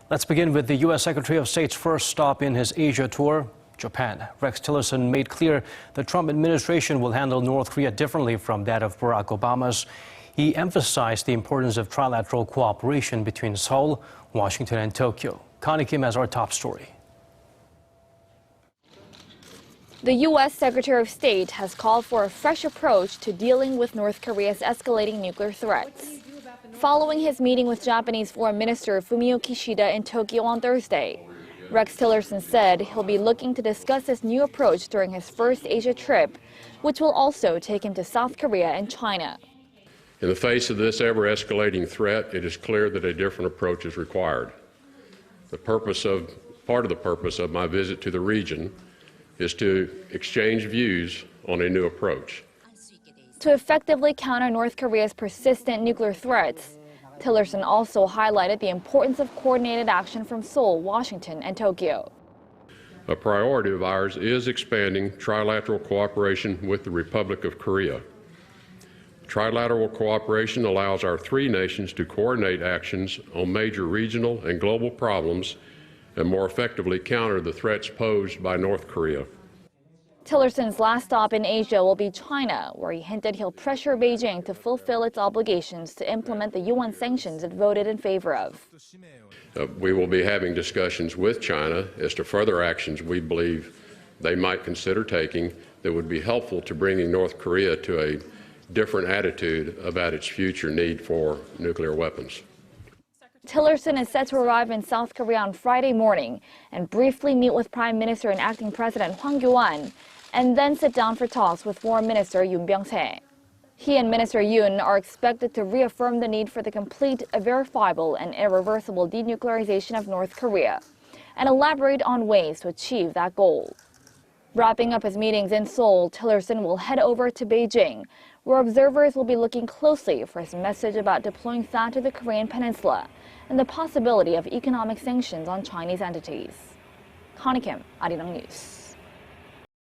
Let's begin with the U.S. Secretary of State's first stop in his Asia tour, Japan. Rex Tillerson made clear the Trump administration will handle North Korea differently from that of Barack Obama's. He emphasized the importance of trilateral cooperation between Seoul, Washington, and Tokyo. Connie Kim has our top story. The U.S. Secretary of State has called for a fresh approach to dealing with North Korea's escalating nuclear threats. Following his meeting with Japanese Foreign Minister Fumio Kishida in Tokyo on Thursday, Rex Tillerson said he'll be looking to discuss his new approach during his first Asia trip, which will also take him to South Korea and China. In the face of this ever-escalating threat, it is clear that a different approach is required. Part of the purpose of my visit to the region is to exchange views on a new approach. To effectively counter North Korea's persistent nuclear threats, Tillerson also highlighted the importance of coordinated action from Seoul, Washington, and Tokyo. A priority of ours is expanding trilateral cooperation with the Republic of Korea. Trilateral cooperation allows our three nations to coordinate actions on major regional and global problems and more effectively counter the threats posed by North Korea. Tillerson's last stop in Asia will be China, where he hinted he'll pressure Beijing to fulfill its obligations to implement the UN sanctions it voted in favor of. We will be having discussions with China as to further actions we believe they might consider taking that would be helpful to bringing North Korea to a different attitude about its future need for nuclear weapons. Tillerson is set to arrive in South Korea on Friday morning and briefly meet with Prime Minister and Acting President Hwang Kyo-ahn, and then sit down for talks with Foreign Minister Yoon Byung-se. He and Minister Yoon are expected to reaffirm the need for the complete, verifiable, and irreversible denuclearization of North Korea, and elaborate on ways to achieve that goal. Wrapping up his meetings in Seoul, Tillerson will head over to Beijing, where observers will be looking closely for his message about deploying THAAD to the Korean peninsula and the possibility of economic sanctions on Chinese entities. Connie Kim, Arirang News.